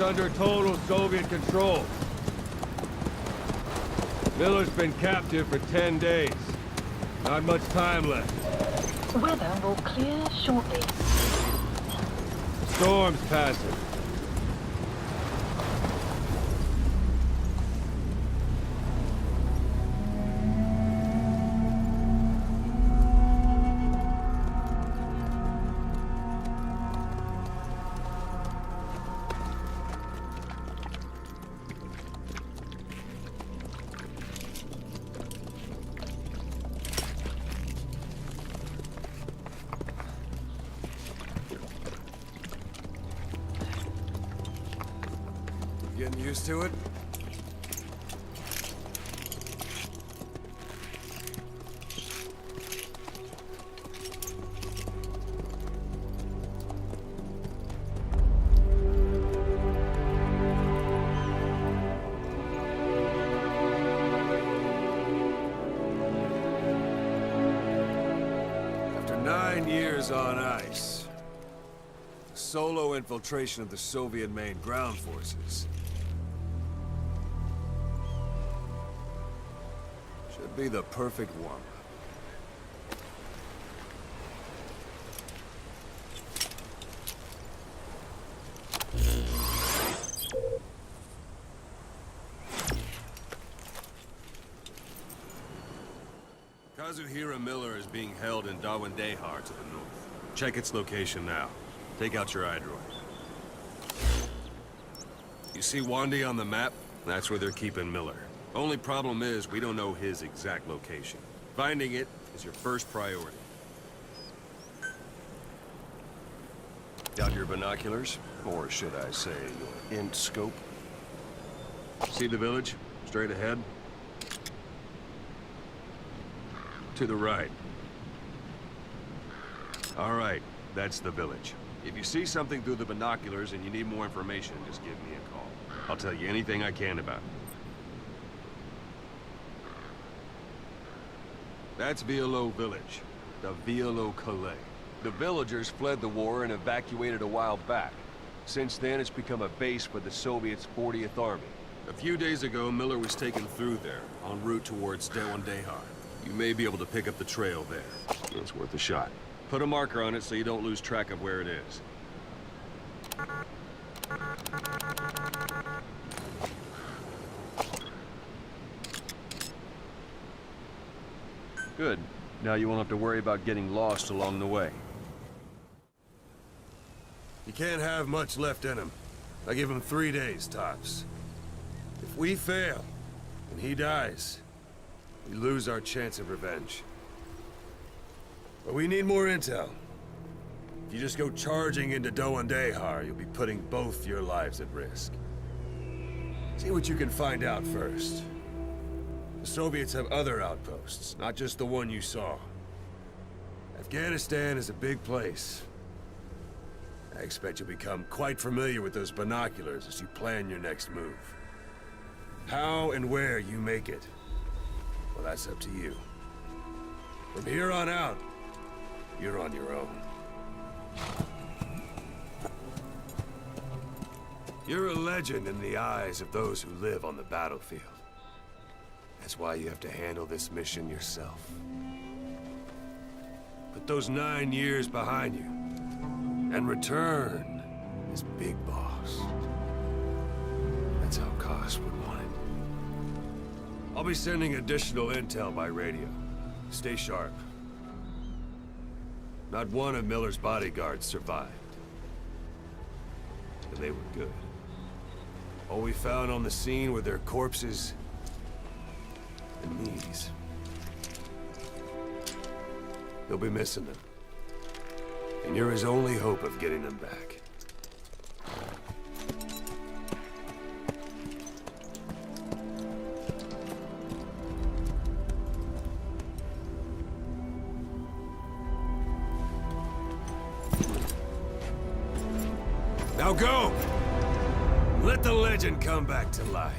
under total Soviet control. Miller's been captive for 10 days. Not much time left. Weather will clear shortly. Storm's passing. Getting used to it? After 9 years on ice, solo infiltration of the Soviet main ground forces should be the perfect warm-up. Kazuhira Miller is being held in Dawandehar to the north. Check its location now. Take out your iDroid. You see Wandy on the map? That's where they're keeping Miller. Only problem is, we don't know his exact location. Finding it is your first priority. Got your binoculars? Or should I say, your int scope? See the village? Straight ahead? To the right. All right, that's the village. If you see something through the binoculars and you need more information, just give me a call. I'll tell you anything I can about it. That's Violo Village, the Violo Calais. The villagers fled the war and evacuated a while back. Since then, it's become a base for the Soviets' 40th Army. A few days ago, Miller was taken through there, en route towards Dawandehar. You may be able to pick up the trail there. It's worth a shot. Put a marker on it so you don't lose track of where it is. Good. Now you won't have to worry about getting lost along the way. You can't have much left in him. I give him 3 days, tops. If we fail, and he dies, we lose our chance of revenge. But we need more intel. If you just go charging into Dawandehar, you'll be putting both your lives at risk. See what you can find out first. The Soviets have other outposts, not just the one you saw. Afghanistan is a big place. I expect you'll become quite familiar with those binoculars as you plan your next move. How and where you make it, well, that's up to you. From here on out, you're on your own. You're a legend in the eyes of those who live on the battlefield. That's why you have to handle this mission yourself. Put those 9 years behind you, and return as Big Boss. That's how Koss would want it. I'll be sending additional intel by radio. Stay sharp. Not one of Miller's bodyguards survived. And they were good. All we found on the scene were their corpses and knees. He'll be missing them. And you're his only hope of getting them back. Now go! Let the legend come back to life.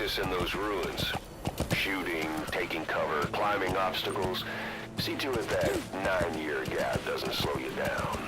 practice in those ruins. Shooting, taking cover, climbing obstacles. See to it that 9-year gap doesn't slow you down.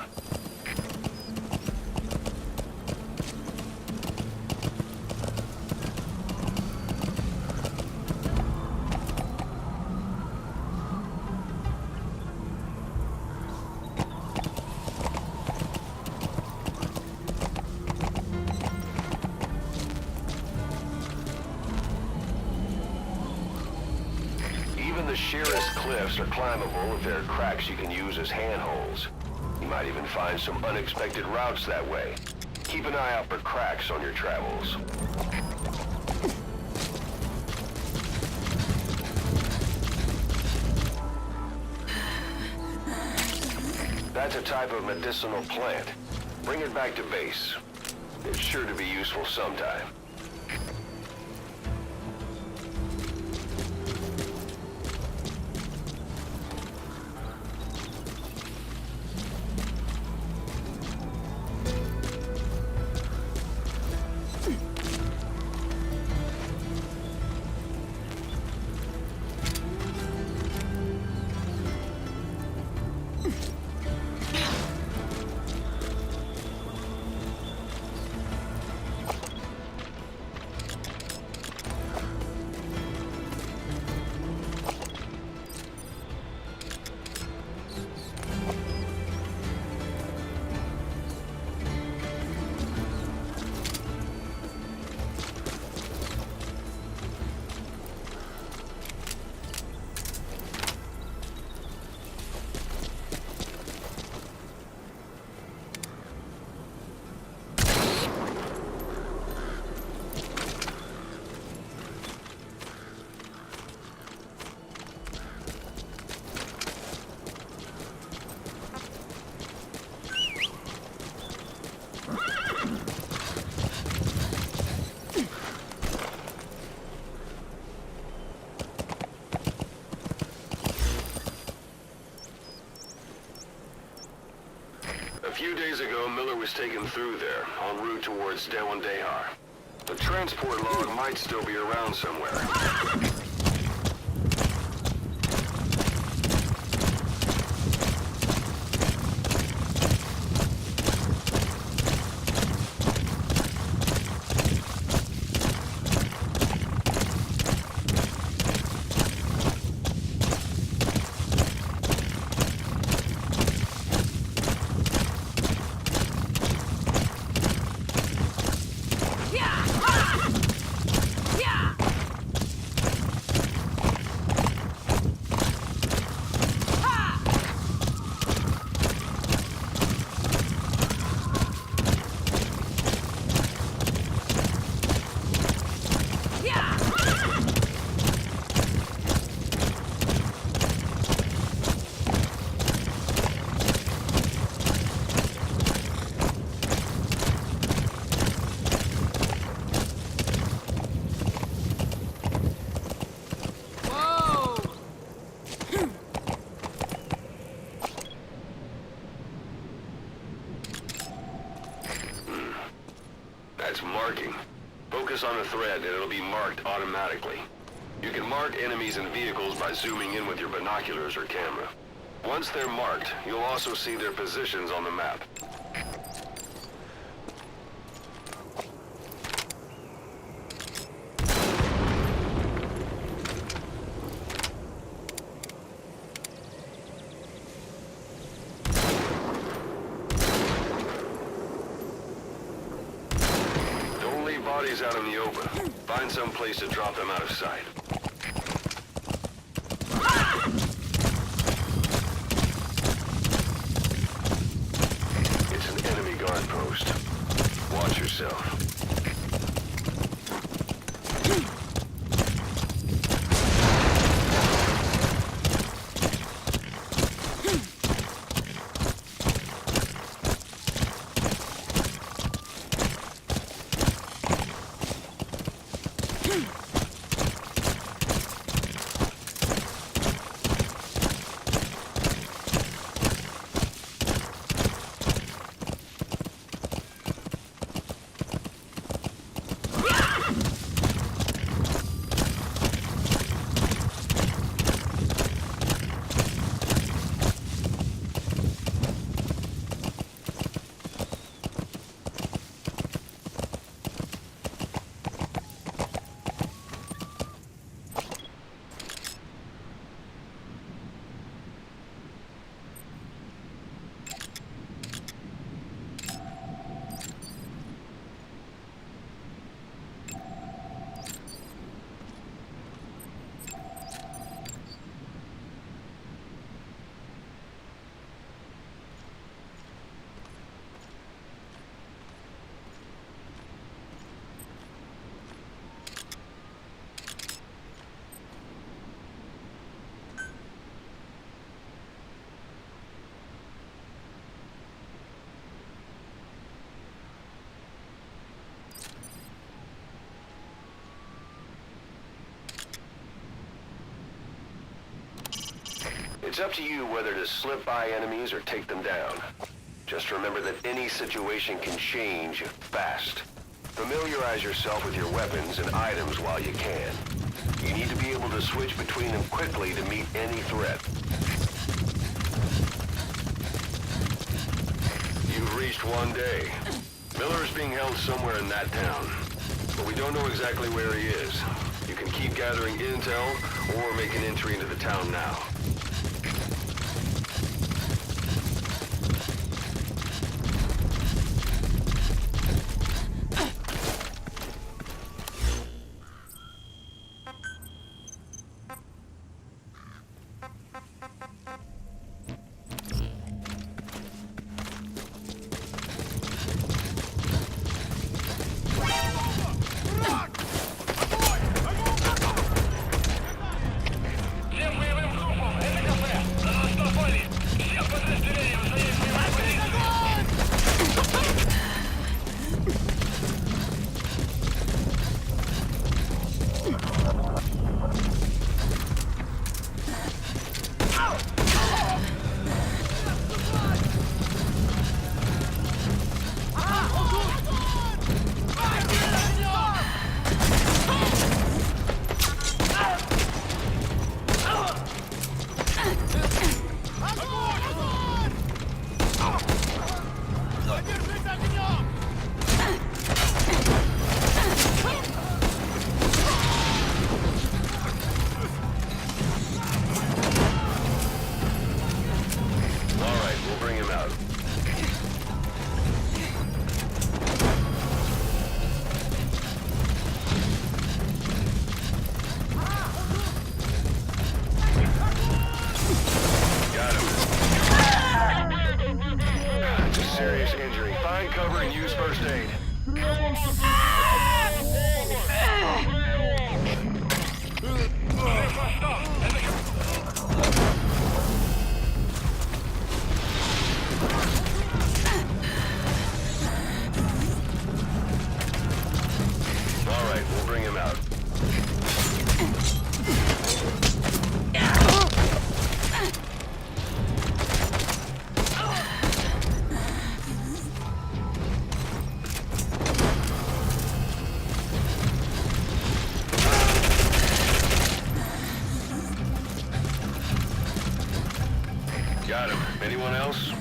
Even the sheerest cliffs are climbable if there are cracks you can use as handholds. You might even find some unexpected routes that way. Keep an eye out for cracks on your travels. That's a type of medicinal plant. Bring it back to base. It's sure to be useful sometime. A few days ago, Miller was taken through there, en route towards Dewandehar. The transport log might still be around somewhere. That's marking. Focus on a thread and it'll be marked automatically. You can mark enemies and vehicles by zooming in with your binoculars or camera. Once they're marked, you'll also see their positions on the map. Bodies out in the open. Find some place to drop them out of sight. It's an enemy guard post. Watch yourself. It's up to you whether to slip by enemies or take them down. Just remember that any situation can change fast. Familiarize yourself with your weapons and items while you can. You need to be able to switch between them quickly to meet any threat. You've reached 1 day. Miller is being held somewhere in that town, but we don't know exactly where he is. You can keep gathering intel or make an entry into the town now. Cover and use first aid. All right, we'll bring him out. Got him. Anyone else?